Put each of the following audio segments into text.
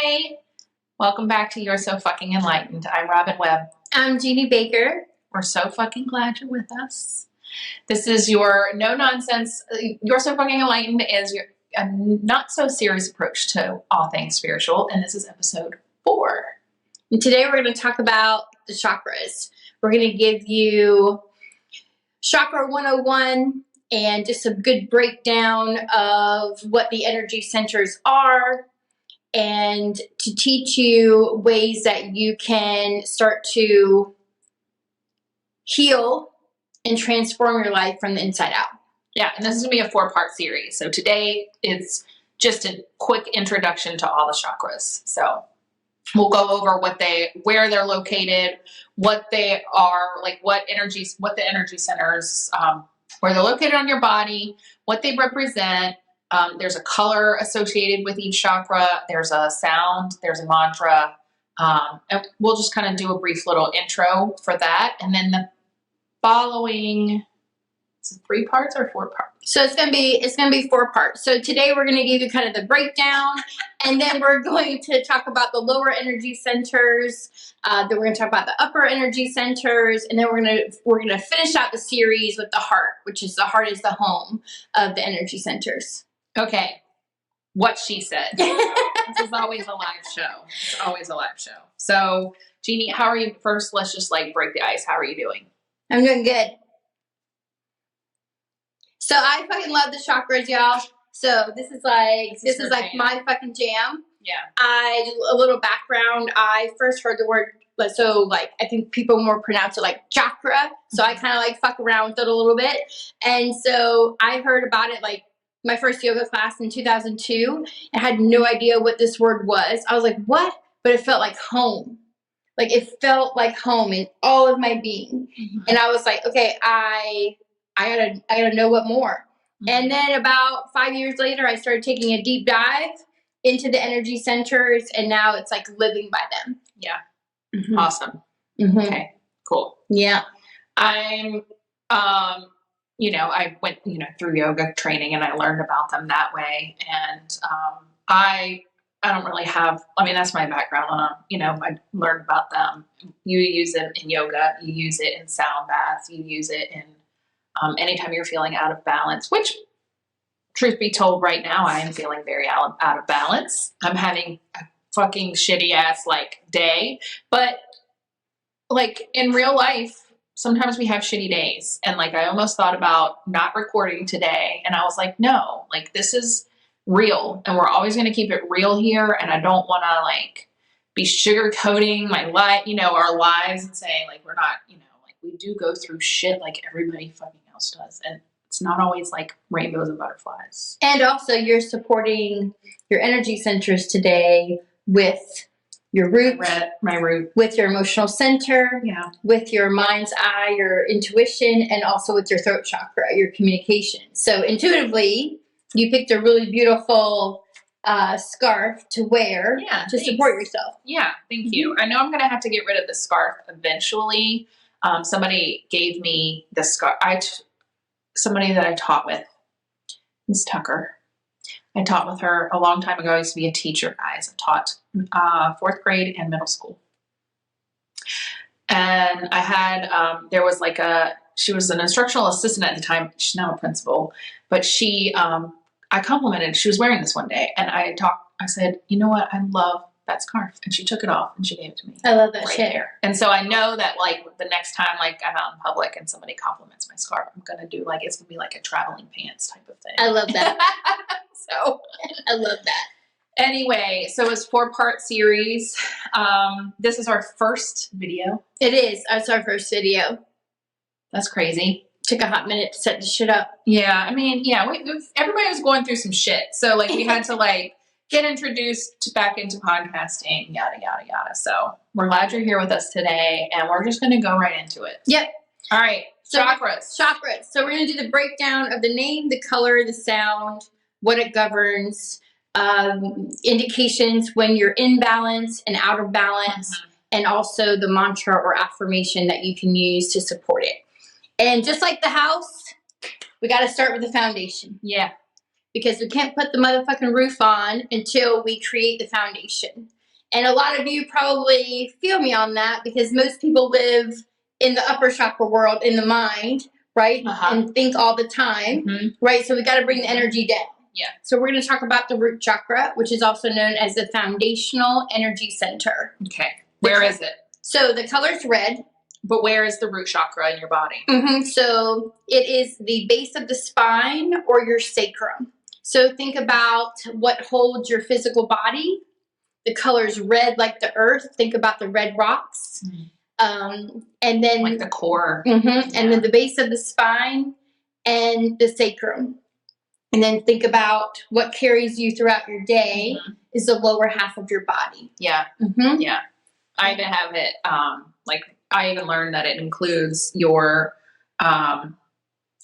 Hey, welcome back to You're So Fucking Enlightened. I'm Robin Webb. I'm Jeannie Baker. We're so fucking glad you're with us. This is your no nonsense. You're So Fucking Enlightened is a not so serious approach to all things spiritual, and this is episode 4. And today we're going to talk about the chakras. We're going to give you Chakra 101 and just a good breakdown of what the energy centers are, and to teach you ways that you can start to heal and transform your life from the inside out. Yeah, and this is going to be a 4-part series. So today it's just a quick introduction to all the chakras. So we'll go over where they're located, what they are, like what the energy centers, where they're located on your body, what they represent. There's a color associated with each chakra. There's a sound. There's a mantra. And we'll just kind of do a brief little intro for that. And then the following, is it 3 parts or 4 parts? So it's gonna be 4 parts. So today we're gonna give you kind of the breakdown, and then we're going to talk about the lower energy centers. Then we're gonna talk about the upper energy centers, and then we're gonna finish out the series with the heart, which is the heart is the home of the energy centers. Okay, what she said. This is always a live show. It's always a live show. So Jeannie, how are you? First, let's just break the ice. How are you doing? I'm doing good. So I fucking love the chakras, y'all. So this is like my fucking jam. Yeah. A little background. I first heard the word, I think people more pronounce it like chakra. So I kind of fuck around with it a little bit. And so I heard about it my first yoga class in 2002. I had no idea what this word was. I was like, what? But it felt like home. It felt like home in all of my being. Mm-hmm. And I was like, okay, I gotta know what more. Mm-hmm. And then about 5 years later, I started taking a deep dive into the energy centers, and now it's living by them. Yeah. Mm-hmm. Awesome. Mm-hmm. Okay, cool. Yeah. I'm, I went, through yoga training, and I learned about them that way. And I don't really have, that's my background. I learned about them. You use it in yoga, you use it in sound baths, you use it in anytime you're feeling out of balance, which, truth be told, right now I am feeling very out of balance. I'm having a fucking shitty ass day, but in real life, sometimes we have shitty days. And I almost thought about not recording today, and I was like, no, this is real, and we're always going to keep it real here. And I don't want to be sugarcoating my life, our lives, and saying we're not, we do go through shit like everybody fucking else does. And it's not always rainbows and butterflies. And also you're supporting your energy centers today with your root, my root, with your emotional center, yeah, with your mind's eye, your intuition, and also with your throat chakra, your communication. So intuitively, you picked a really beautiful scarf to wear to support yourself. Yeah, thank you. I know I'm going to have to get rid of the scarf eventually. Somebody gave me the scarf. Somebody that I taught with, Miss Tucker. I taught with her a long time ago. I used to be a teacher, guys. I taught 4th grade and middle school. And I had, she was an instructional assistant at the time. She's now a principal. But I complimented, she was wearing this one day. And I said, you know what? I love that scarf. And she took it off and she gave it to me. I love that shit. There. And so I know that the next time I'm out in public and somebody compliments my scarf, I'm going to do it's going to be a traveling pants type of thing. I love that. So I love that. Anyway, so it's 4-part series. This is our first video. It is. It's our first video. That's crazy. Took a hot minute to set this shit up. Yeah. Everybody was going through some shit. So we had to get introduced back into podcasting, yada, yada, yada. So we're glad you're here with us today, and we're just going to go right into it. Yep. All right. Chakras. So we're going to do the breakdown of the name, the color, the sound, what it governs, indications when you're in balance and out of balance, and also the mantra or affirmation that you can use to support it. And just like the house, we got to start with the foundation. Yeah. Because we can't put the motherfucking roof on until we create the foundation. And a lot of you probably feel me on that because most people live in the upper chakra world in the mind, right? And think all the time, right? So we got to bring the energy down. Yeah. So we're going to talk about the root chakra, which is also known as the foundational energy center. Okay. Where is it? So the color's red. But where is the root chakra in your body? So it is the base of the spine or your sacrum. So think about what holds your physical body. The color's red like the earth. Think about the red rocks. And then like the core. And then the base of the spine and the sacrum. And then think about what carries you throughout your day is the lower half of your body. Yeah. Yeah. I even have it, I even learned that it includes your,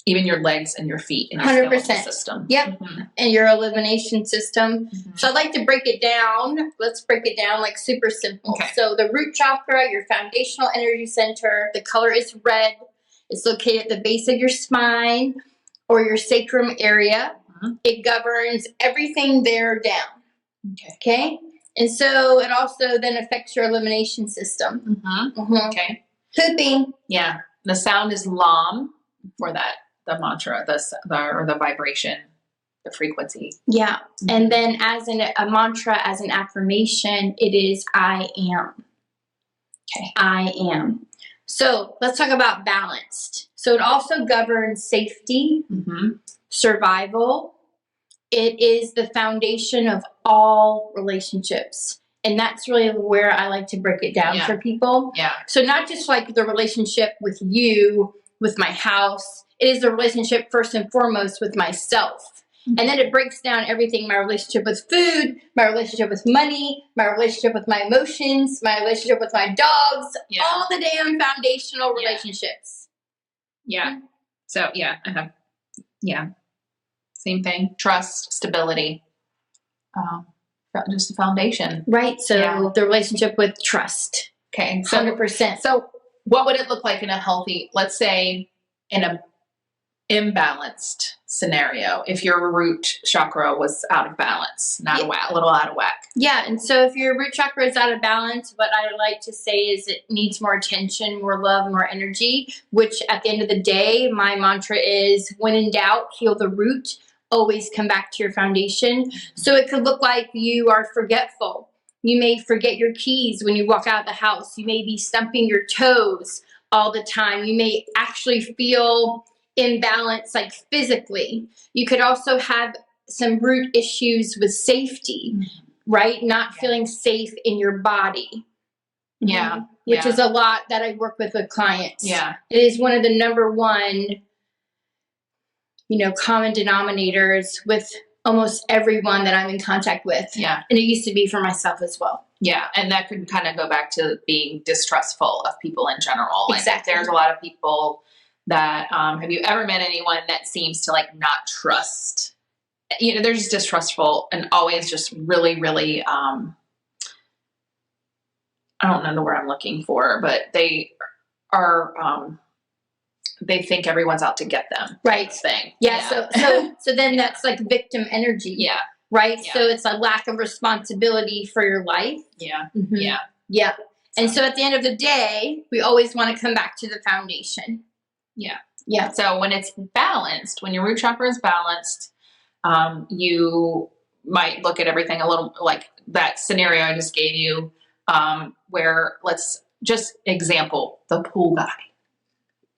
even your legs and your feet and your 100%. skeletal system. Yep. And your elimination system. So I'd like to break it down. Let's break it down like super simple. Okay. So the root chakra, your foundational energy center, the color is red. It's located at the base of your spine or your sacrum area. It governs everything there down. Okay. And so it also then affects your elimination system. Okay. Pooping. Yeah. The sound is LAM for that, the mantra, or the vibration, the frequency. Yeah. And then as a mantra, as an affirmation, it is I am. Okay. I am. So let's talk about balanced. So it also governs safety, survival. It is the foundation of all relationships. And that's really where I like to break it down for people. Yeah. So not just like the relationship with you, with my house. It is the relationship first and foremost with myself. And then it breaks down everything, my relationship with food, my relationship with money, my relationship with my emotions, my relationship with my dogs, all the damn foundational relationships. Yeah. So, yeah. Same thing. Trust, stability, just the foundation. Right. So the relationship with trust. Okay. So, 100%. So what would it look like in a healthy, let's say in a imbalanced scenario, if your root chakra was out of balance, a little out of whack? Yeah. And so if your root chakra is out of balance, what I like to say is it needs more attention, more love, more energy, which at the end of the day, my mantra is when in doubt, heal the root. Always come back to your foundation. So it could look like you are forgetful. You may forget your keys when you walk out of the house. You may be stumping your toes all the time. You may actually feel imbalanced, like physically. You could also have some root issues with safety, right? Not feeling safe in your body. Which is a lot that I work with clients. Yeah. It is one of the number one common denominators with almost everyone that I'm in contact with. Yeah. And it used to be for myself as well. Yeah. And that could kind of go back to being distrustful of people in general. Exactly. There's a lot of people that, have you ever met anyone that seems to not trust? They're just distrustful and always just really, really, I don't know the word I'm looking for, but they are, they think everyone's out to get them. Right. Thing. Yeah. So then that's like victim energy. Yeah. Right. Yeah. So it's a lack of responsibility for your life. Yeah. Yeah. And so at the end of the day, we always want to come back to the foundation. Yeah. Yeah. So when it's balanced, when your root chakra is balanced, you might look at everything a little like that scenario I just gave you, where let's just example the pool guy.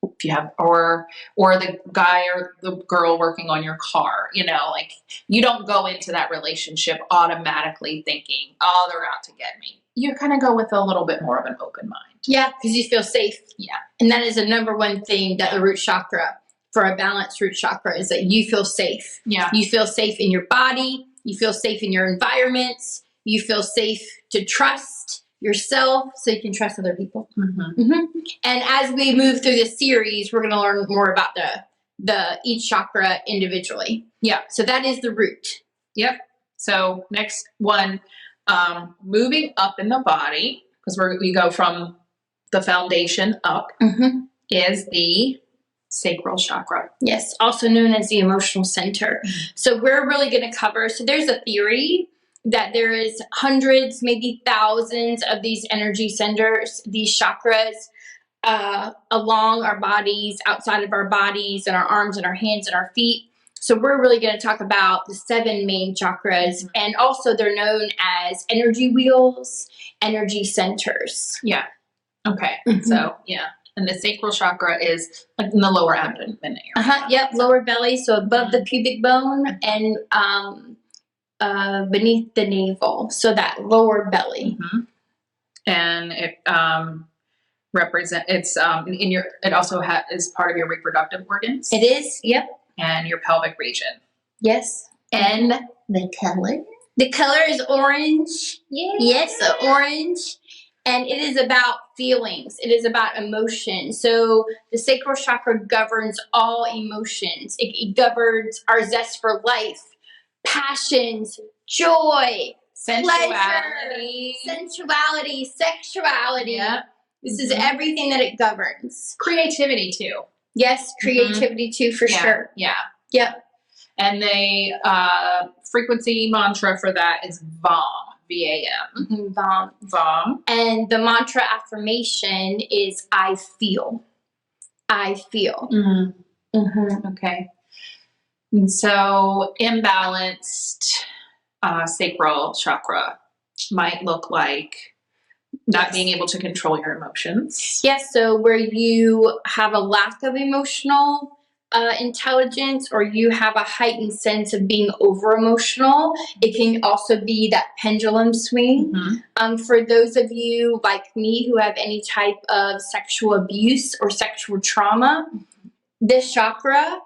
If you have, or the guy or the girl working on your car, you don't go into that relationship automatically thinking, oh, they're out to get me. You kind of go with a little bit more of an open mind. Yeah, because you feel safe. Yeah. And that is the number one thing that the root chakra, for a balanced root chakra, is that you feel safe. Yeah. You feel safe in your body. You feel safe in your environments. You feel safe to trust yourself so you can trust other people. And as we move through this series, we're going to learn more about the each chakra individually. Yeah. So that is the root. Yep. So next one, moving up in the body, because we go from the foundation up, is the sacral chakra. Yes. Also known as the emotional center. So we're really going to cover, so there's a theory that there is hundreds, maybe thousands of these energy centers, these chakras, along our bodies, outside of our bodies, and our arms and our hands and our feet. So we're really going to talk about the 7 main chakras, and also they're known as energy wheels, energy centers. Yeah. Okay. So, yeah. And the sacral chakra is like in the lower abdomen area. Yep, lower belly, so above the pubic bone and beneath the navel, so that lower belly. And it it also is part of your reproductive organs. It is, yep. And your pelvic region. Yes. And the color? The color is orange. Yeah. Yes, orange. And it is about feelings. It is about emotion. So the sacral chakra governs all emotions. It governs our zest for life, passions, joy, sensuality, sexuality. Yep. This is everything that it governs. Creativity too. Yes, creativity too, for sure. Yeah. Yep. And the frequency mantra for that is VAM. VAM. VAM. VAM. And the mantra affirmation is I feel. I feel. Okay. And so imbalanced sacral chakra might look like not being able to control your emotions. Yes, so where you have a lack of emotional intelligence, or you have a heightened sense of being over emotional. It can also be that pendulum swing. For those of you like me who have any type of sexual abuse or sexual trauma, this chakra,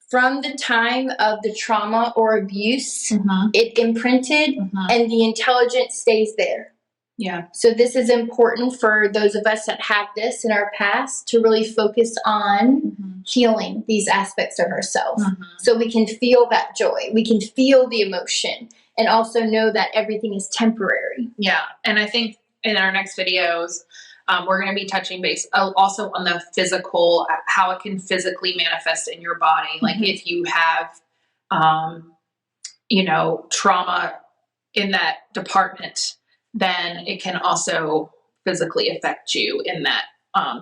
from the time of the trauma or abuse, it imprinted and the intelligence stays there. Yeah. So this is important for those of us that have this in our past to really focus on healing these aspects of ourselves. So we can feel that joy. We can feel the emotion and also know that everything is temporary. Yeah. And I think in our next videos, we're going to be touching base also on the physical, how it can physically manifest in your body. Like if you have, trauma in that department, then it can also physically affect you in that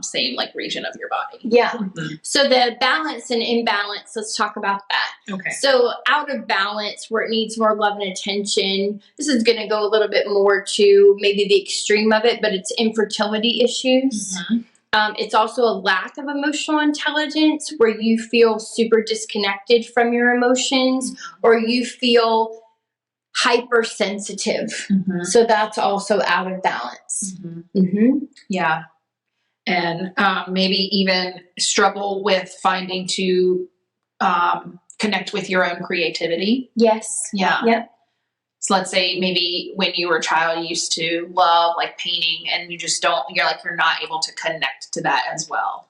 same region of your body. Yeah. So the balance and imbalance, let's talk about that. Okay. So out of balance, where it needs more love and attention, this is going to go a little bit more to maybe the extreme of it, but it's infertility issues. It's also a lack of emotional intelligence, where you feel super disconnected from your emotions, or you feel hypersensitive. So that's also out of balance. Yeah. And maybe even struggle with finding to connect with your own creativity. Yes. Yeah. Yep. So let's say maybe when you were a child, you used to love painting, and you're not able to connect to that as well.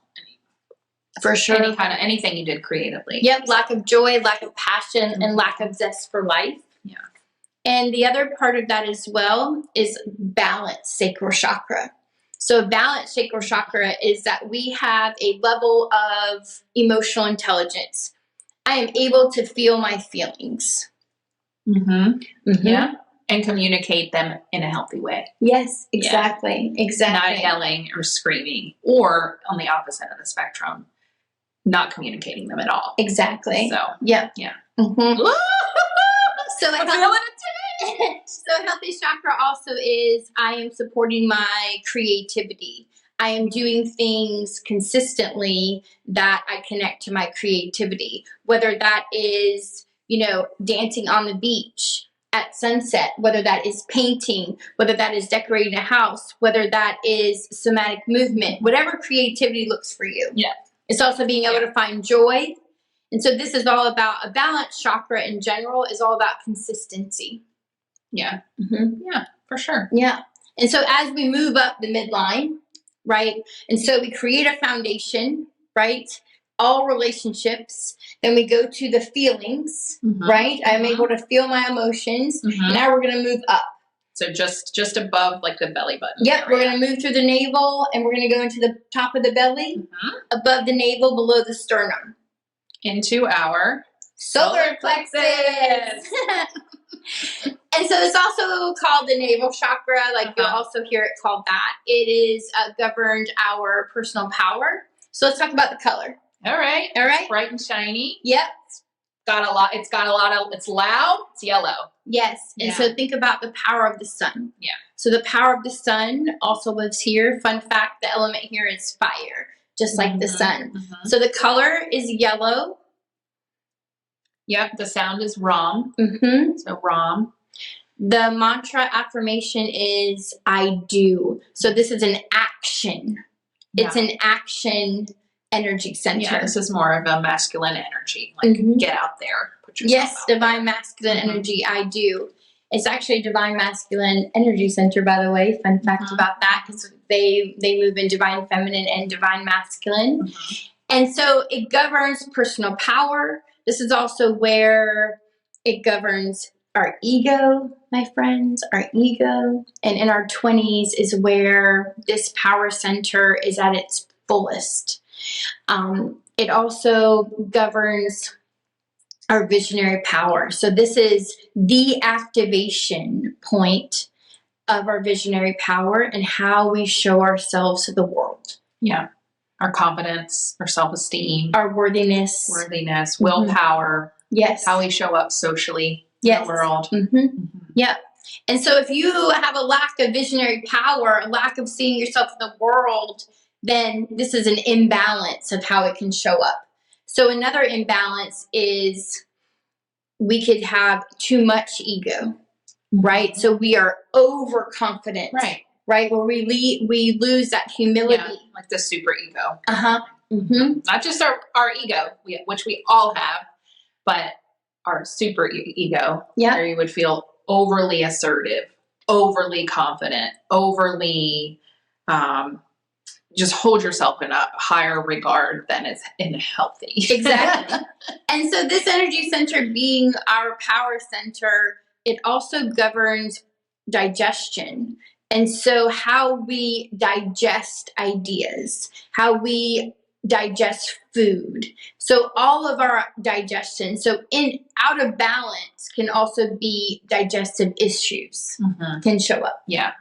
For sure. Anything you did creatively. Yep. Lack of joy, lack of passion, and lack of zest for life. Yeah. And the other part of that as well is balanced sacral chakra. So balanced sacral chakra is that we have a level of emotional intelligence. I am able to feel my feelings. Yeah. And communicate them in a healthy way. Yes, exactly. Yeah. Exactly. Not yelling or screaming, or on the opposite of the spectrum, not communicating them at all. Exactly. So, yeah. So a healthy chakra also is I am supporting my creativity. I am doing things consistently that I connect to my creativity, whether that is, dancing on the beach at sunset, whether that is painting, whether that is decorating a house, whether that is somatic movement, whatever creativity looks for you. Yeah. It's also being able to find joy. And so this is all about a balanced chakra in general is all about consistency. Yeah. Yeah, for sure. Yeah. And so as we move up the midline, right? And so we create a foundation, right? All relationships. Then we go to the feelings, right? I'm able to feel my emotions. Now we're going to move up. So just above the belly button. Yep. area. We're going to move through the navel, and we're going to go into the top of the belly, above the navel, below the sternum. Into our solar plexus. And so it's also called the navel chakra. Like you'll also hear it called that. It is governed our personal power. So let's talk about the color. All right. It's bright and shiny. Yep. It's got a lot of, it's loud, it's yellow. Yes. And so think about the power of the sun. Yeah. So the power of the sun also lives here. Fun fact, the element here is fire, just like the sun. So the color is yellow. Yep. The sound is Ram. So Ram. The mantra affirmation is I do. So this is an action. It's an action energy center. Yeah, this is more of a masculine energy. Like get out there. Put yourself out divine masculine energy. I do. It's actually a divine masculine energy center, by the way. Fun fact about that, because they move in divine feminine and divine masculine. And so it governs personal power. This is also where it governs our ego, my friends, our ego. And in our 20s is where this power center is at its fullest. It also governs our visionary power. So this is the activation point of our visionary power and how we show ourselves to the world. Yeah. Our confidence, our self-esteem, our worthiness, willpower. Yes. How we show up socially in the world. Yep. And so if you have a lack of visionary power, a lack of seeing yourself in the world, then this is an imbalance of how it can show up. So another imbalance is we could have too much ego, right? So we are overconfident, right? Where we lose that humility, like the super ego. Not just our ego, which we all have, but our super ego, where you would feel overly assertive, overly confident, overly just hold yourself in a higher regard than is healthy. Exactly. And so this energy center being our power center, it also governs digestion. And so how we digest ideas, how we digest food. So all of our digestion. So out of balance can also be digestive issues can show up. Yeah.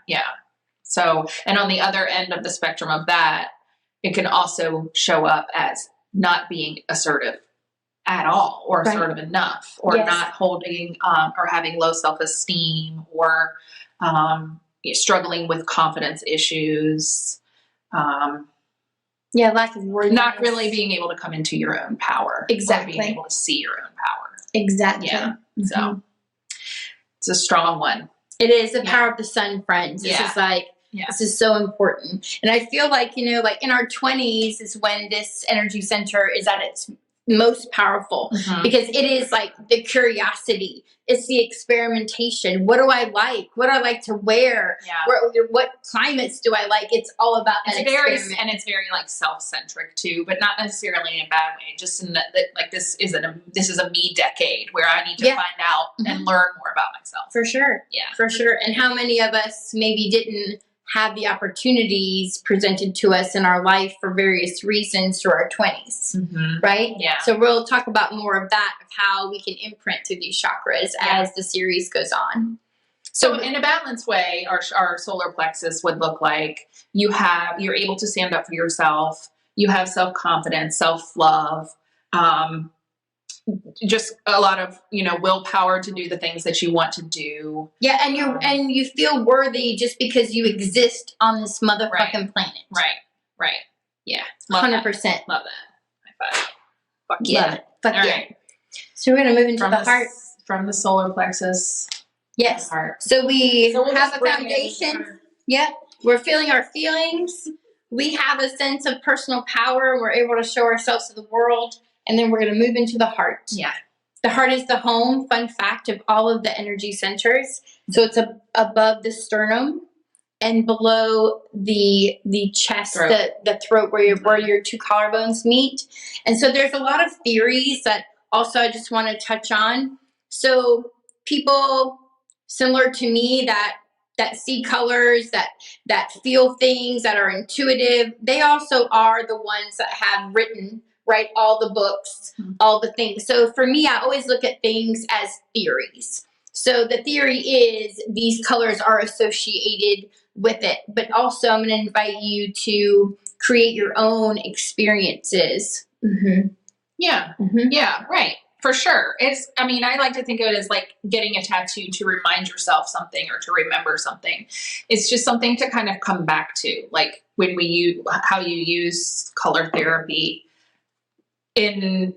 So, and on the other end of the spectrum of that, it can also show up as not being assertive at all, or assertive enough, or not holding or having low self-esteem, or struggling with confidence issues. Lack of worthiness. Not really being able to come into your own power. Exactly. Or being able to see your own power. Exactly. Yeah. So it's a strong one. It is the power of the sun, friends. This is like, this is so important. And I feel like, like in our 20s is when this energy center is at its most powerful, because it is like the curiosity. It's the experimentation. What do I like? What do I like to wear? What climates do I like? It's all about that experiment. And it's very like self-centric too, but not necessarily in a bad way. Just in that like this is a me decade where I need to find out and learn more about myself. For sure. Yeah. For sure. And how many of us maybe didn't have the opportunities presented to us in our life for various reasons through our 20s, right? Yeah. So we'll talk about more of that, of how we can imprint through these chakras as the series goes on. So in a balanced way, our solar plexus would look like you're able to stand up for yourself. You have self-confidence, self-love, just a lot of, willpower to do the things that you want to do. Yeah. And you feel worthy just because you exist on this motherfucking planet. Right. Yeah. 100%. Love that. High five. Fuck yeah. Fuck All yeah. right. So we're going to move into the heart. From the solar plexus. Yes. Heart. So we'll have a bring foundation. Yeah. We're feeling our feelings. We have a sense of personal power. We're able to show ourselves to the world. And then we're going to move into the heart. Yeah. The heart is the home, fun fact, of all of the energy centers. So it's above the sternum and below the chest, the throat where your two collarbones meet. And so there's a lot of theories that also I just want to touch on. So people similar to me that see colors, that feel things, that are intuitive, they also are the ones that have written all the books, all the things. So for me, I always look at things as theories. So the theory is these colors are associated with it, but also I'm going to invite you to create your own experiences. Yeah. Yeah, right. For sure. I like to think of it as like getting a tattoo to remind yourself something or to remember something. It's just something to kind of come back to, like when how you use color therapy in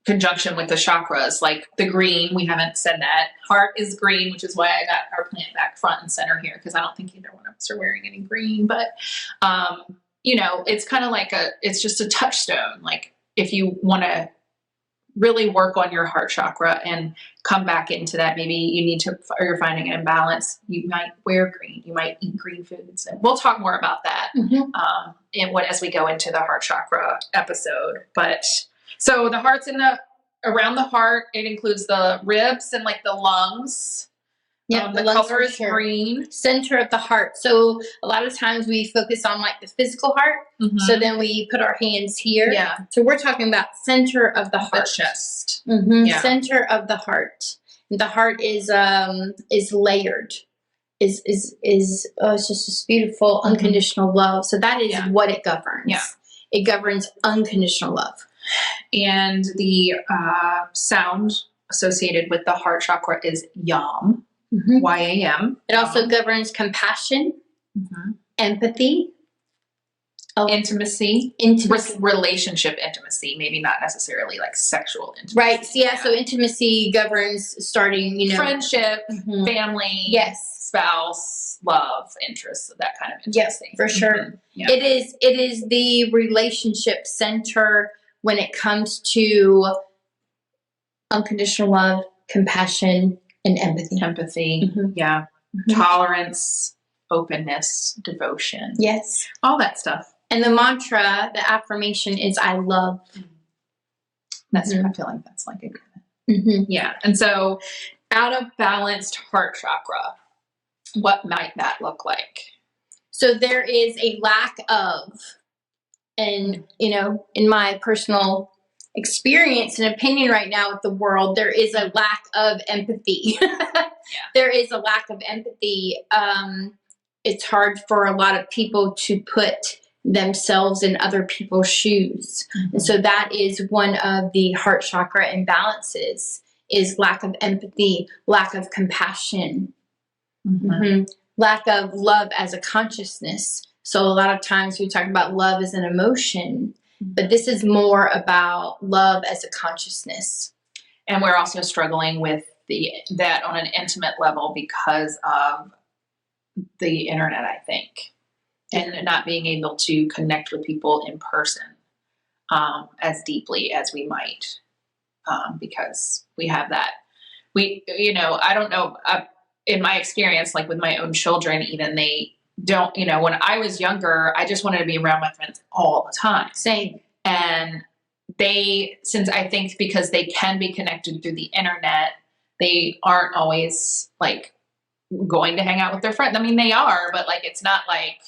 conjunction with the chakras, like the green. We haven't said that. Heart is green, which is why I got our plant back front and center here, because I don't think either one of us are wearing any green. But, it's kind of like it's just a touchstone. Like if you want to really work on your heart chakra and come back into that, maybe or you're finding an imbalance, you might wear green, you might eat green foods. And we'll talk more about that as we go into the heart chakra episode. But so the heart's around the heart. It includes the ribs and like the lungs. Yeah, the color is green. Center of the heart. So a lot of times we focus on like the physical heart. So then we put our hands here. Yeah. So we're talking about center of the heart. The chest. Yeah. Center of the heart. And the heart is layered. Is it's just this beautiful unconditional love. So that is what it governs. Yeah. It governs unconditional love. And the sound associated with the heart chakra is yam. Y-A-M. It also governs compassion, empathy, intimacy, relationship intimacy, maybe not necessarily like sexual intimacy. Right. So, so intimacy governs starting, friendship, family, spouse, love, interests, that kind of intimacy. Yes, for sure. Yeah. It is the relationship center when it comes to unconditional love, compassion, and empathy. Yeah. Tolerance, openness, devotion. Yes. All that stuff. And the mantra, the affirmation is I love. I feel like that's like a good. Yeah. And so out of balanced heart chakra, what might that look like? So there is a lack of, and in my personal experience and opinion right now with the world, there is a lack of empathy. There is a lack of empathy. It's hard for a lot of people to put themselves in other people's shoes. And so that is one of the heart chakra imbalances, is lack of empathy, lack of compassion, lack of love as a consciousness. So a lot of times we talk about love as an emotion, but this is more about love as a consciousness. And we're also struggling with that on an intimate level because of the internet, I think, and not being able to connect with people in person as deeply as we might, because we have that. I don't know, in my experience, like with my own children, even they don't, when I was younger, I just wanted to be around my friends all the time. Same. And since I think because they can be connected through the internet, they aren't always like going to hang out with their friends. I mean, they are, but like, it's not like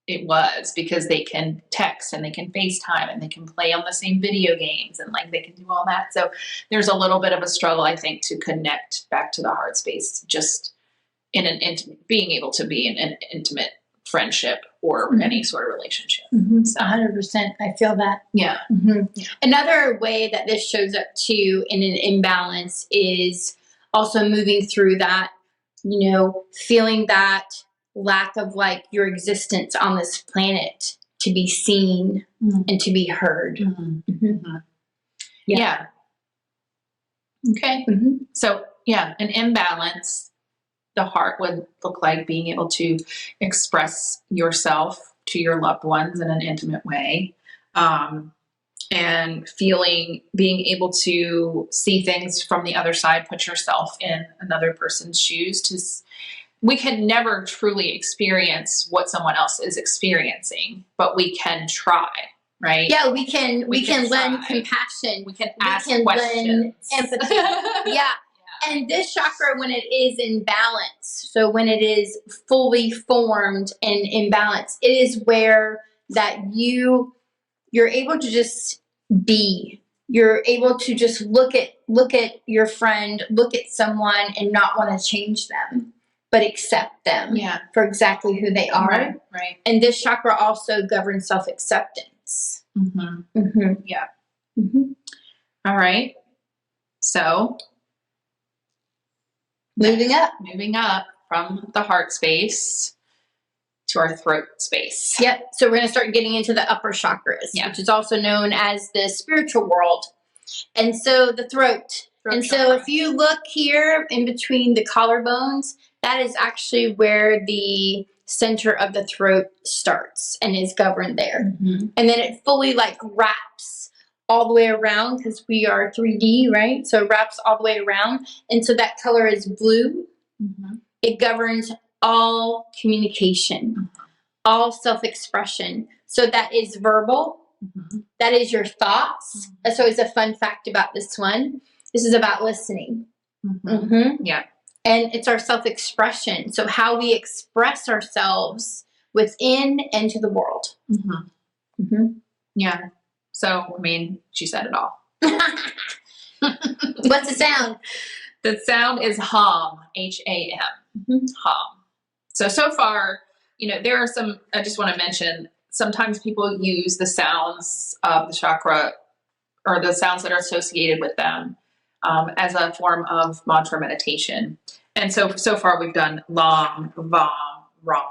it was, because they can text and they can FaceTime and they can play on the same video games and like they can do all that. So there's a little bit of a struggle, I think, to connect back to the heart space, just in being able to be in an intimate friendship or any sort of relationship. So. 100%. I feel that. Yeah. Another way that this shows up too in an imbalance is also moving through that, feeling that lack of like your existence on this planet to be seen and to be heard. Yeah. Okay. So an imbalance, the heart would look like being able to express yourself to your loved ones in an intimate way, and being able to see things from the other side, put yourself in another person's shoes. We can never truly experience what someone else is experiencing, but we can try, right? Yeah, we can lend compassion. We can ask questions. Lend empathy. Yeah. And this chakra, when it is in balance, so when it is fully formed and in balance, it is where that you're able to just be. you're able to just look at your friend, look at someone and not want to change them, but accept them for exactly who they are. Right. And this chakra also governs self-acceptance. Yeah. All right. So moving up from the heart space to our throat space. Yep. So we're going to start getting into the upper chakras, which is also known as the spiritual world. And so the throat. And so if you look here in between the collarbones, that is actually where the center of the throat starts and is governed there. And then it fully like wraps all the way around because we are 3D, right? So it wraps all the way around. And so that color is blue. It governs all communication, all self-expression. So that is verbal. That is your thoughts. That's always a fun fact about this one. This is about listening. Yeah. And it's our self-expression. So how we express ourselves within and to the world. Yeah. So, I mean, she said it all. What's the sound? The sound is hum, H-A-M, hum. So far, you know, there are some, I just want to mention, sometimes people use the sounds of the chakra or the sounds that are associated with them as a form of mantra meditation. And so far we've done Lam, Vam, Ram,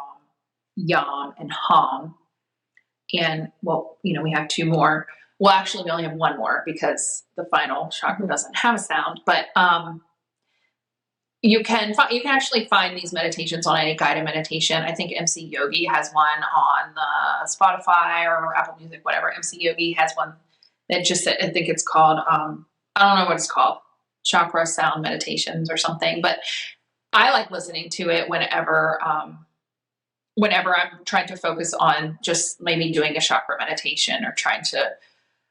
Yam, and Hum. And, well, you know, we have two more. Well, actually, we only have one more because the final chakra doesn't have a sound. But you can actually find these meditations on any guided meditation. I think MC Yogi has one on Spotify or Apple Music, whatever. MC Yogi has one that just, I think it's called, I don't know what it's called, chakra sound meditations or something. But I like listening to it whenever I'm trying to focus on just maybe doing a chakra meditation or trying to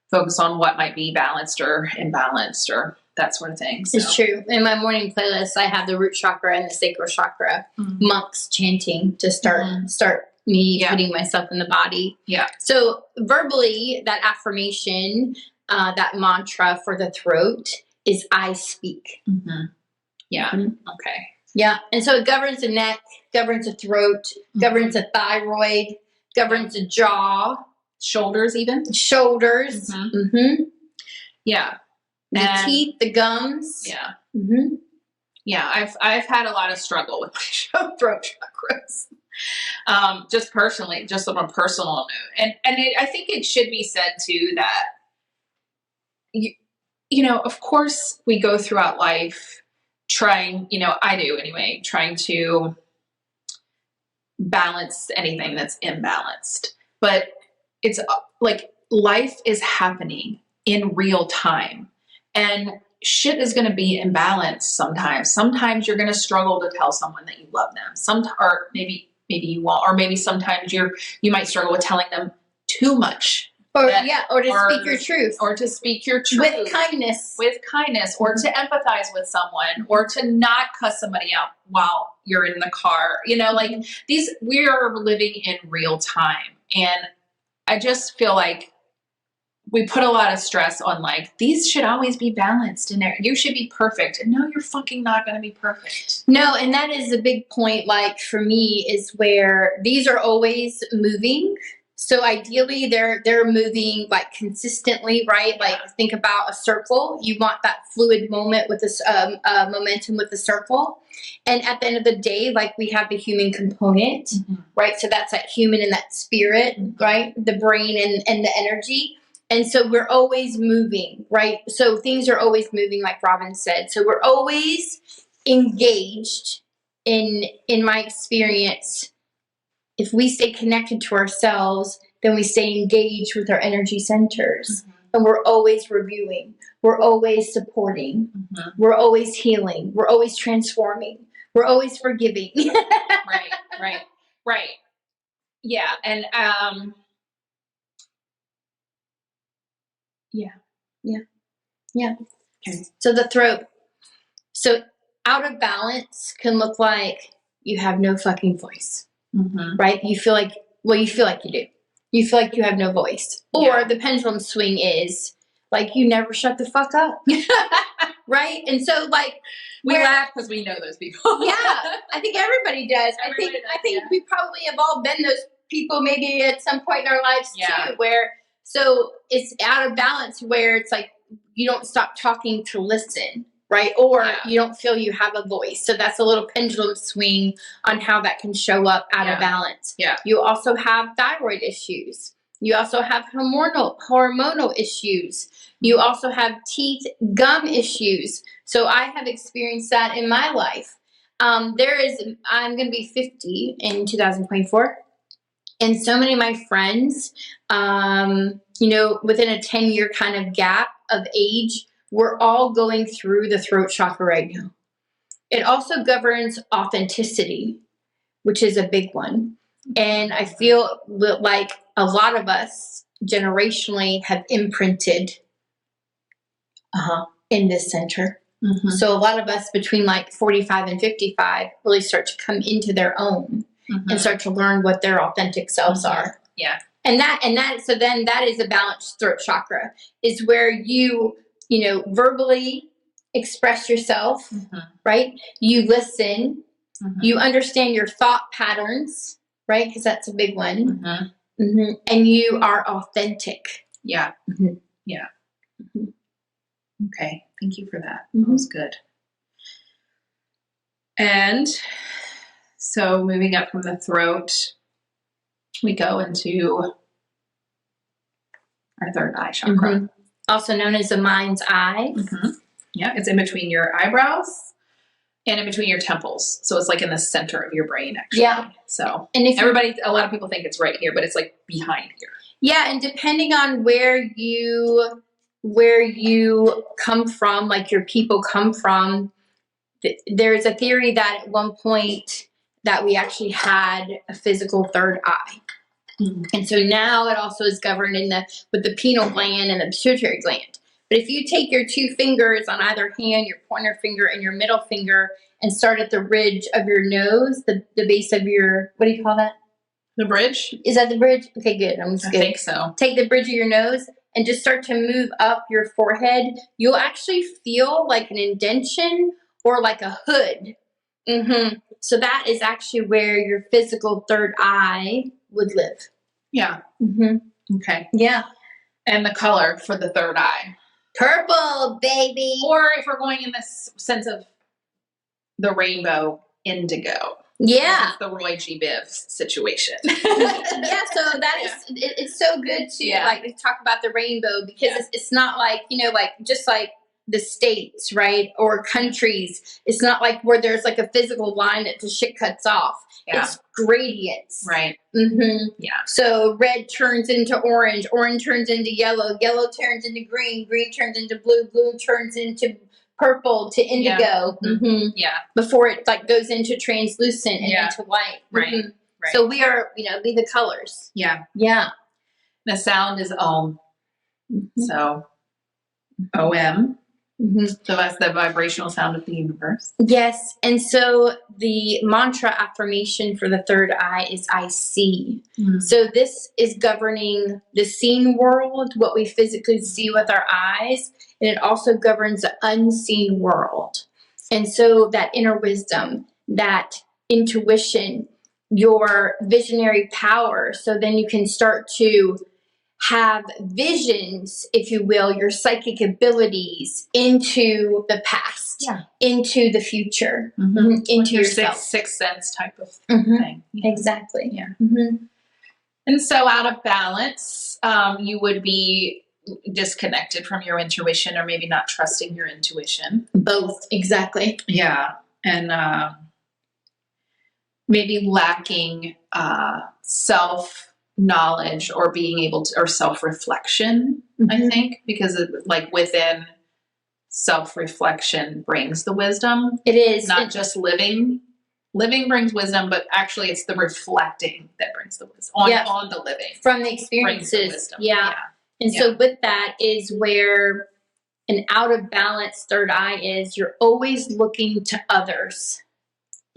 focus on what might be balanced or imbalanced or that sort of thing. So. It's true. In my morning playlist, I have the root chakra and the sacral chakra monks chanting to start me putting myself in the body. Yeah. So verbally, that affirmation, that mantra for the throat is I speak. Yeah. Okay. Yeah. And so it governs the neck, governs the throat, governs the thyroid, governs the jaw. Shoulders even? Shoulders. Yeah. The teeth, the gums. Yeah. Yeah. I've had a lot of struggle with my throat chakras. Just personally, just on a personal note. And I think it should be said too that, you know, of course we go throughout life trying, you know, I do anyway, trying to balance anything that's imbalanced. But it's like life is happening in real time and shit is going to be imbalanced sometimes. Sometimes you're going to struggle to tell someone that you love them. Or maybe you won't. Or maybe sometimes you might struggle with telling them too much. Or to speak your truth. Or to speak your truth. With kindness. Or to empathize with someone. Or to not cuss somebody out while you're in the car. You know, like we are living in real time. And I just feel like we put a lot of stress on like, these should always be balanced in there. You should be perfect. And no, you're fucking not going to be perfect. No, and that is a big point, like for me, is where these are always moving. So ideally they're moving like consistently, right? Like think about a circle. You want that fluid moment with this momentum with the circle. And at the end of the day, like we have the human component, right? So that's that human and that spirit, right? The brain and the energy. And so we're always moving, right? So things are always moving, like Robin said. So we're always engaged in my experience. If we stay connected to ourselves, then we stay engaged with our energy centers. And we're always reviewing. We're always supporting. We're always healing. We're always transforming. We're always forgiving. Right. Yeah. And, Yeah. Okay. So the throat. So out of balance can look like you have no fucking voice, right? You feel like you do. You feel like you have no voice. Or the pendulum swing is, like you never shut the fuck up. Right? And so like we laugh because we know those people. Yeah, I think everybody does. I think we probably have all been those people maybe at some point in our lives too, where so it's out of balance where it's like you don't stop talking to listen, right? Or you don't feel you have a voice. So that's a little pendulum swing on how that can show up out of balance. Yeah. You also have thyroid issues. You also have hormonal issues. You also have teeth, gum issues. So I have experienced that in my life. I'm going to be 50 in 2024. And so many of my friends, within a 10-year kind of gap of age, we're all going through the throat chakra right now. It also governs authenticity, which is a big one. And I feel like a lot of us generationally have imprinted in this center. Mm-hmm. So a lot of us between like 45 and 55 really start to come into their own and start to learn what their authentic selves are. Yeah. So then that is a balanced throat chakra, is where you verbally express yourself, right? You listen, you understand your thought patterns, right? Because that's a big one. And you are authentic. Yeah. Yeah. Okay. Thank you for that. That was good. And so moving up from the throat, we go into our third eye chakra. Also known as the mind's eye. Yeah. It's in between your eyebrows and in between your temples. So it's like in the center of your brain, actually. Yeah. So and a lot of people think it's right here, but it's like behind here. Yeah. And depending on where you come from, like your people come from, there's a theory that at one point that we actually had a physical third eye. And so now it also is governed with the pineal gland and the pituitary gland. But if you take your two fingers on either hand, your pointer finger and your middle finger, and start at the ridge of your nose, the base of your, what do you call that? The bridge? Is that the bridge? Okay, good. I think so. Take the bridge of your nose and just start to move up your forehead. You'll actually feel like an indentation or like a hood. So that is actually where your physical third eye would live. Yeah. Okay. Yeah. And the color for the third eye? Purple, baby. Or if we're going in this sense of the rainbow, indigo. Yeah. The Roy G. Biv situation. So it's so good to talk about the rainbow because it's not like, just like the states, right? Or countries. It's not like where there's like a physical line that the shit cuts off. Yeah. It's gradients. Right. Yeah. So red turns into orange turns into yellow turns into green turns into blue turns into purple to indigo. Yeah. Before it like goes into translucent and into white. Right. So we are, be the colors. Yeah. Yeah. The sound is Om. So OM. So that's the vibrational sound of the universe. Yes. And so the mantra affirmation for the third eye is I see. So this is governing the seen world, what we physically see with our eyes. And it also governs the unseen world. And so that inner wisdom, that intuition, your visionary power. So then you can start to have visions, if you will, your psychic abilities into the past, into the future, into your yourself. Sixth sense type of thing. Exactly. Yeah. And so out of balance, you would be disconnected from your intuition or maybe not trusting your intuition. Both. Exactly. Yeah. And maybe lacking self-knowledge or being able to, or self-reflection, I think, because like within self-reflection brings the wisdom. It is. Not just living. Living brings wisdom, but actually it's the reflecting that brings the wisdom on the living. From the experiences. Brings the wisdom. Yeah. And so with that is where an out of balance third eye is. You're always looking to others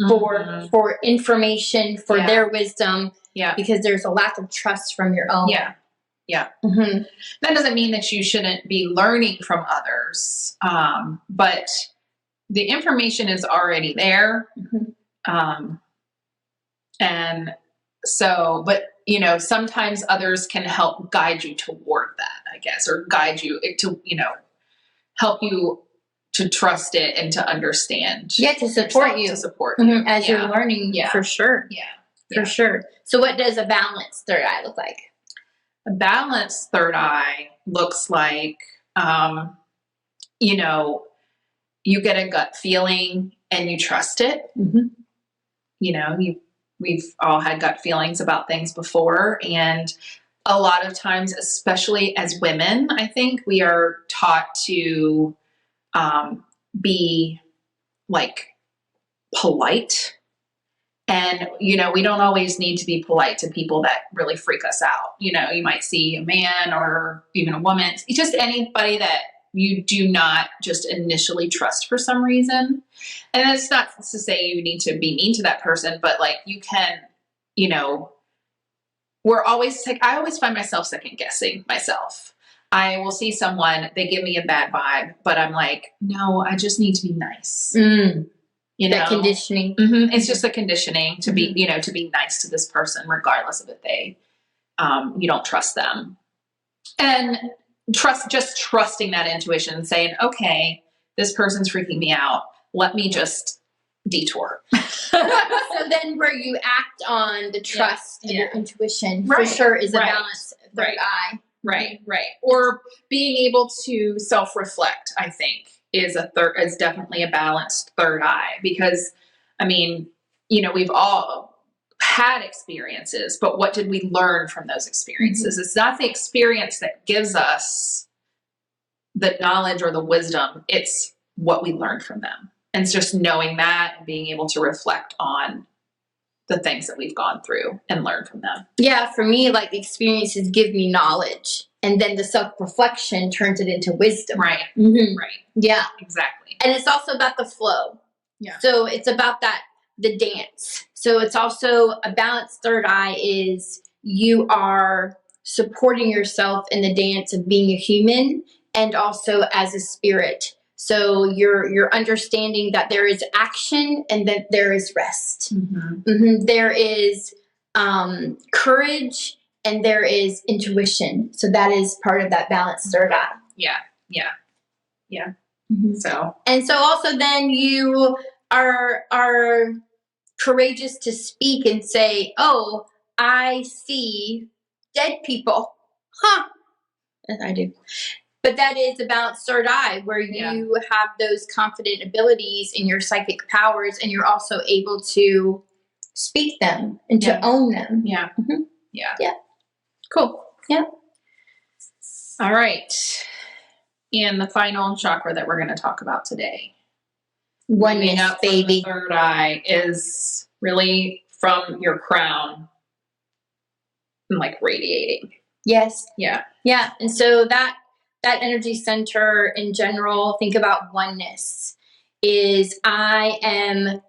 for information, for their wisdom. Yeah. Because there's a lack of trust from your own. Yeah. Yeah. Mm-hmm. That doesn't mean that you shouldn't be learning from others, but the information is already there. Mm-hmm. And so, but you know, sometimes others can help guide you toward that, I guess, or guide you to, you know, help you to trust it and to understand. Yeah, to support yourself, you. To support Mm-hmm. you. As you're learning, for sure. Yeah. For sure. So what does a balanced third eye look like? A balanced third eye looks like, you know, you get a gut feeling and you trust it. Mm-hmm. You know, we've all had gut feelings about things before. And a lot of times, especially as women, I think we are taught to be like polite. And, you know, we don't always need to be polite to people that really freak us out. You know, you might see a man or even a woman, just anybody that you do not just initially trust for some reason. And it's not to say you need to be mean to that person, but like you can, you know, we're always like, I always find myself second guessing myself. I will see someone, they give me a bad vibe, but I'm like, no, I just need to be nice. You know, that conditioning. Mm-hmm. It's just the conditioning to be, you know, to be nice to this person, regardless of if they, you don't trust them, and just trusting that intuition and saying, okay, this person's freaking me out. Let me just detour. So then where you act on the trust and your intuition for sure is a balanced third eye. Right. Or being able to self-reflect, I think, is definitely a balanced third eye, because I mean, you know, we've all had experiences, but what did we learn from those experiences? It's not the experience that gives us the knowledge or the wisdom, it's what we learned from them. And it's just knowing that and being able to reflect on the things that we've gone through and learn from them. Yeah, for me, like the experiences give me knowledge, and then the self-reflection turns it into wisdom. Right. Mm-hmm. Right. Yeah. Exactly. And it's also about the flow. Yeah. So it's about the dance. So it's also a balanced third eye is you are supporting yourself in the dance of being a human and also as a spirit. So you're understanding that there is action and that there is rest. There is courage and there is intuition. So that is part of that balanced third eye. Yeah. So. And so also then you are courageous to speak and say, oh, I see dead people. Huh. I do. But that is a balanced third eye where you have those confident abilities in your psychic powers, and you're also able to speak them and to own them. Yeah. Yeah. Cool. Yeah. All right. And the final chakra that we're going to talk about today, oneness, baby. The third eye is really from your crown and like radiating. Yes. Yeah. Yeah. And so that energy center in general, think about oneness, is I am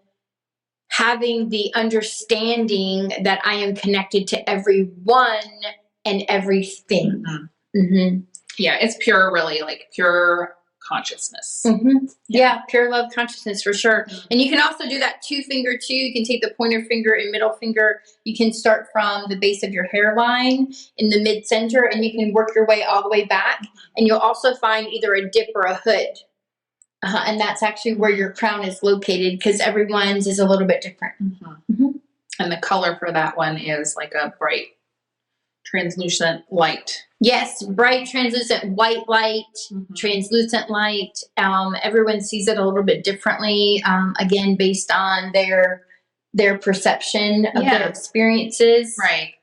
having the understanding that I am connected to everyone and everything. Yeah, it's pure, really, like pure consciousness. Yeah, pure love consciousness for sure. And you can also do that 2-finger too. You can take the pointer finger and middle finger. You can start from the base of your hairline in the mid center, and you can work your way all the way back. And you'll also find either a dip or a hood. And that's actually where your crown is located, because everyone's is a little bit different. And the color for that one is like a bright, translucent light. Yes, bright, translucent white light, translucent light. Everyone sees it a little bit differently, again, based on their perception of their experiences. Right.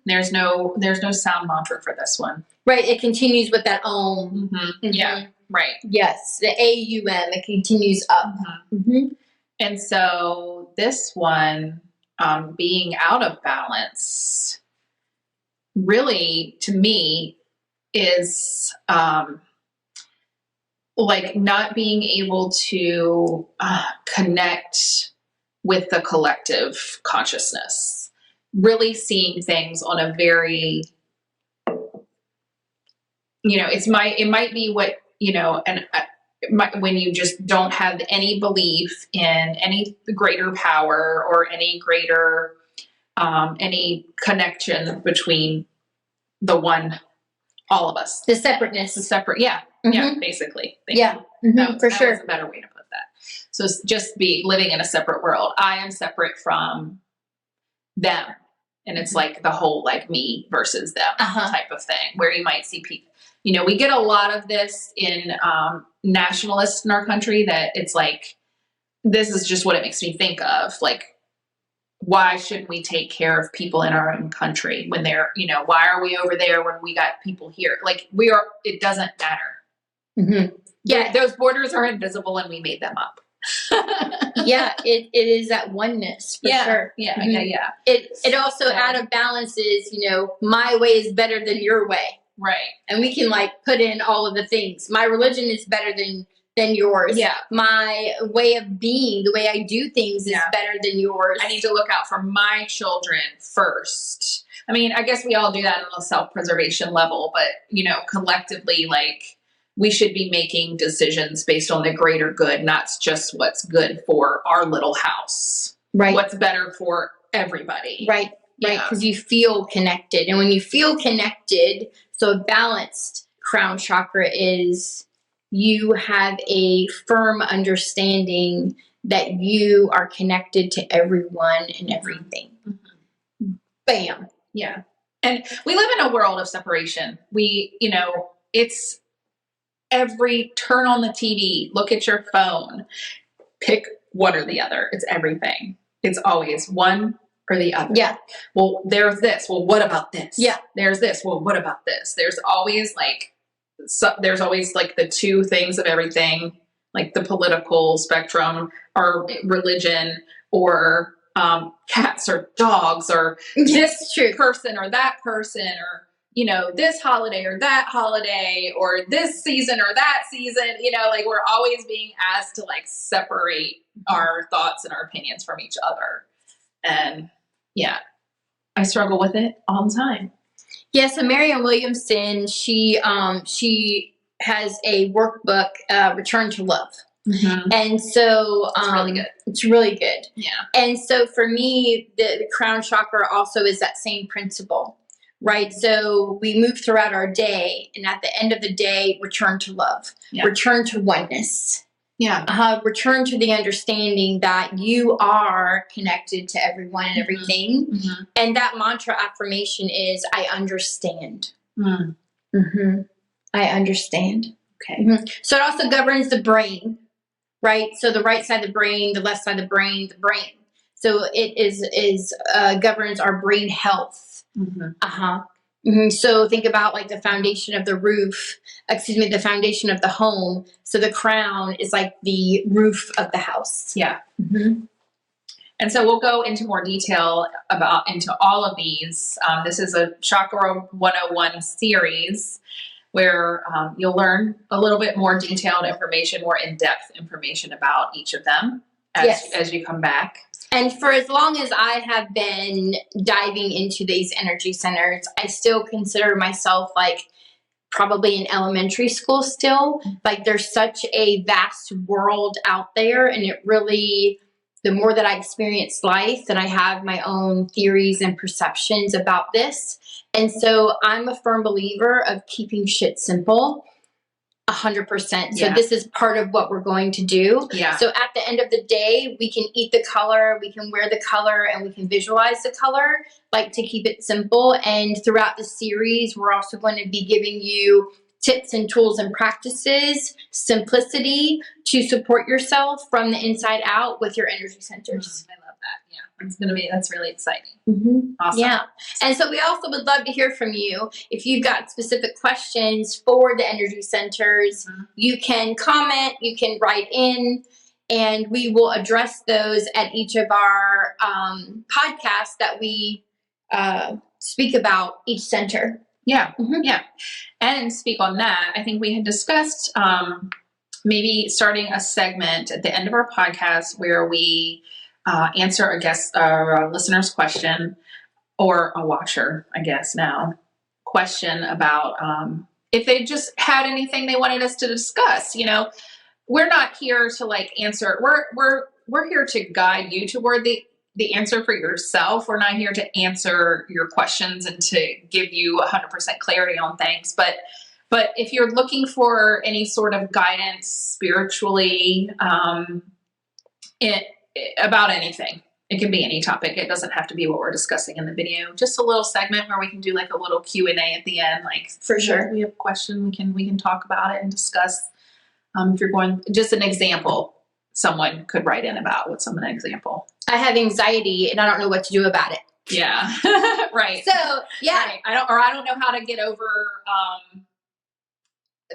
There's no sound mantra for this one. Right. It continues with that Om. Yeah. Right. Yes. The AUM. It continues up. And so this one, being out of balance, really, to me, is like not being able to connect with the collective consciousness, really seeing things on a very it might be what, and when you just don't have any belief in any greater power or any greater, any connection between the one, all of us. The separateness. The separate, yeah, basically. Thank Yeah, you. for that sure. was a better way to put that. So it's just be living in a separate world. I am separate from them. And it's like the whole like me versus them type of thing, where you might see people, we get a lot of this in nationalists in our country, that it's like, this is just what it makes me think of. Like, why shouldn't we take care of people in our own country when they're, why are we over there when we got people here? Like it doesn't matter. Yeah. Those borders are invisible and we made them up. Yeah, it is that oneness for sure. Yeah. It also out of balance is, my way is better than your way. Right. And we can like put in all of the things. My religion is better than yours. Yeah. My way of being, the way I do things is better than yours. I need to look out for my children first. I mean, I guess we all do that on a self-preservation level, but collectively, like, we should be making decisions based on the greater good, not just what's good for our little house. Right. What's better for everybody. Right. Right. Because you feel connected. And when you feel connected, so a balanced crown chakra is you have a firm understanding that you are connected to everyone and everything. Bam. Yeah. And we live in a world of separation. It's every turn on the TV, look at your phone, pick one or the other. It's everything. It's always one or the other. Yeah. Well, there's this. Well, what about this? Yeah. There's this. Well, what about this? There's always like the two things of everything, like the political spectrum or religion or cats or dogs or this person or that person or this holiday or that holiday or this season or that season, like we're always being asked to like separate our thoughts and our opinions from each other. And I struggle with it all the time. Yeah. So Marianne Williamson, she has a workbook, Return to Love. And so it's really good. It's really good. Yeah. And so for me, the crown chakra also is that same principle. Right. So we move throughout our day, and at the end of the day, return to love, return to oneness. Yeah. Return to the understanding that you are connected to everyone and everything. And that mantra affirmation is, I understand. I understand. Okay. So it also governs the brain, right? So the right side of the brain, the left side of the brain. So it governs our brain health. So think about like the foundation of the the foundation of the home. So the crown is like the roof of the house. Yeah. And so we'll go into more detail into all of these. This is a Chakra 101 series where you'll learn a little bit more detailed information, more in-depth information about each of them as you come back. And for as long as I have been diving into these energy centers, I still consider myself like probably in elementary school still. Like there's such a vast world out there, and it really, the more that I experience life, and I have my own theories and perceptions about this. And so I'm a firm believer of keeping shit simple. 100%. So this is part of what we're going to do. Yeah. So at the end of the day, we can eat the color, we can wear the color, and we can visualize the color, like to keep it simple. And throughout the series, we're also going to be giving you tips and tools and practices, simplicity to support yourself from the inside out with your energy centers. I love that. Yeah. That's really exciting. Awesome. Yeah. And so we also would love to hear from you. If you've got specific questions for the energy centers, you can comment, you can write in, and we will address those at each of our podcasts that we speak about each center. Yeah. Yeah. And speak on that, I think we had discussed maybe starting a segment at the end of our podcast where we answer a listener's question, or a watcher, I guess now, question about if they just had anything they wanted us to discuss. You know, we're not here to like answer. We're here to guide you toward the answer for yourself. We're not here to answer your questions and to give you 100% clarity on things. But if you're looking for any sort of guidance spiritually, about anything, it can be any topic. It doesn't have to be what we're discussing in the video. Just a little segment where we can do like a little Q&A at the end. Like, For sure. we have a question, we can talk about it and discuss. If you're going, just an example, someone could write in about what's an example. I have anxiety and I don't know what to do about it. Yeah. Right. So yeah, Right. I don't know how to get over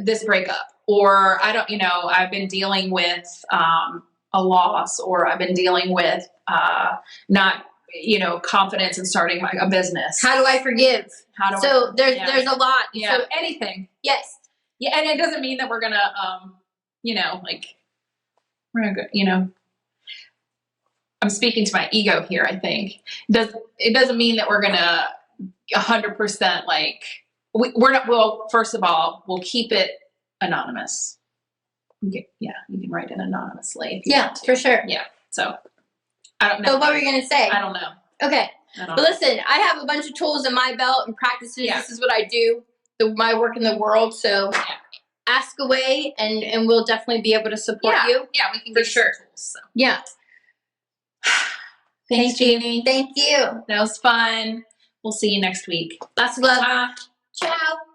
this breakup, or I don't, I've been dealing with a loss, or I've been dealing with not, confidence in starting a business. how do I forgive? How do So there's a lot. yeah. So Anything. yes. Yeah, and it doesn't mean that we're gonna, we're gonna go, I'm speaking to my ego here. I think it doesn't mean that we're gonna 100% like we're not. Well, first of all, we'll keep it anonymous. You can write it anonymously. If you want to. For sure. Yeah. So I don't know. So what were you gonna say? I don't know. Okay. I don't But know. listen, I have a bunch of tools in my belt and practices. Yeah. This is what I do. My work in the world. So Yeah. ask away, and we'll definitely be able to support you. Yeah, we can For give you some sure. tools, so. Yeah. Thanks, Jeannie. Thank you. That was fun. We'll see you next week. Lots of love. Bye. Ciao.